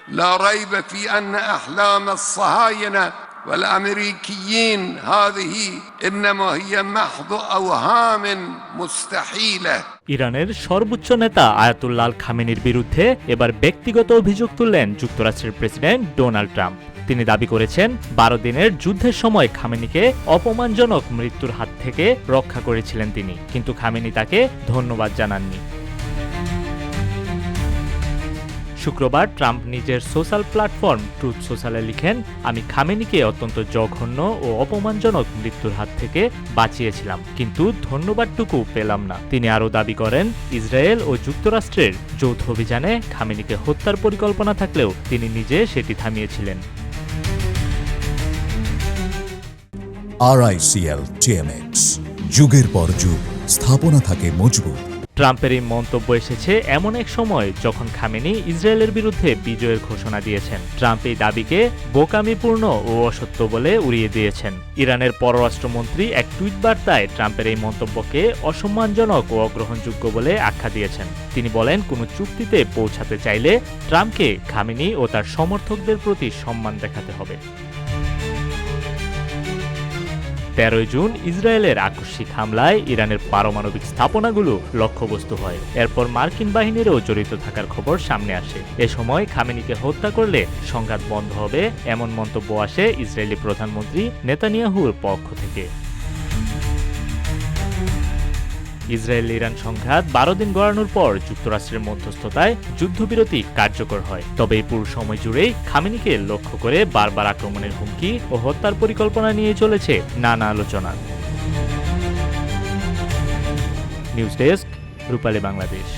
لا ريب في أن أحلام الصهاينة والأمريكيين هذه إنما هي محض أوهام مستحيلة। ইরানের সর্বোচ্চ নেতা আয়াতুল্লাহ আল খামেনির বিরুদ্ধে এবার ব্যক্তিগত অভিযোগ তুললেন যুক্তরাষ্ট্রের প্রেসিডেন্ট ডোনাল্ড ট্রাম্প। তিনি দাবি করেছেন 12 দিনের যুদ্ধের সময় খামেনিকে অপমানজনক মৃত্যুর হাত থেকে রক্ষা করেছিলেন তিনি, কিন্তু খামেনি তাকে ধন্যবাদ জানাননি। শুক্রবার ট্রাম্প নিজের সোশ্যাল প্ল্যাটফর্ম ট্রুথ সোশ্যালে লিখেন, আমি খামেনিকে অত্যন্ত জঘন্য ও অপমানজনক মৃত্যুর হাত থেকে বাঁচিয়েছিলাম, কিন্তু ধন্যবাদটুকু পেলাম না। তিনি আরও দাবি করেন, ইসরায়েল ও যুক্তরাষ্ট্রের যৌথ অভিযানে খামেনিকে হত্যার পরিকল্পনা থাকলেও তিনি নিজে সেটি থামিয়েছিলেন। RICL TMX, যুগের পর যুগ স্থাপনা থাকে মজবুত। ট্রাম্পের এই মন্তব্য এসেছে এমন এক সময় যখন খামেনি ইসরায়েলের বিরুদ্ধে বিজয়ের ঘোষণা দিয়েছেন। ট্রাম্প এই দাবিকে বোকামিপূর্ণ ও অসত্য বলে উড়িয়ে দিয়েছেন। ইরানের পররাষ্ট্রমন্ত্রী এক টুইট বার্তায় ট্রাম্পের এই মন্তব্যকে অসম্মানজনক ও অগ্রহণযোগ্য বলে আখ্যা দিয়েছেন। তিনি বলেন, কোনো চুক্তিতে পৌঁছাতে চাইলে ট্রাম্পকে খামেনি ও তার সমর্থকদের প্রতি সম্মান দেখাতে হবে। 13 জুন ইসরায়েলের আকস্মিক হামলায় ইরানের পারমাণবিক স্থাপনাগুলো লক্ষ্যবস্তু হয়। এরপর মার্কিন বাহিনীরও জড়িত থাকার খবর সামনে আসে। এ সময় খামেনিকে হত্যা করলে সংঘাত বন্ধ হবে এমন মন্তব্য আসে ইসরায়েলি প্রধানমন্ত্রী নেতানিয়াহুর পক্ষ থেকে। ইসরায়েল ইরান সংঘাত 12 দিন গড়ানোর পর যুক্তরাষ্ট্রের মধ্যস্থতায় যুদ্ধবিরতি কার্যকর হয়। তবে এই পুরো সময় জুড়েই খামেনিকে লক্ষ্য করে বারবার আক্রমণের হুমকি ও হত্যার পরিকল্পনা নিয়ে চলেছে নানা আলোচনা। নিউজ ডেস্ক, রূপালী বাংলাদেশ।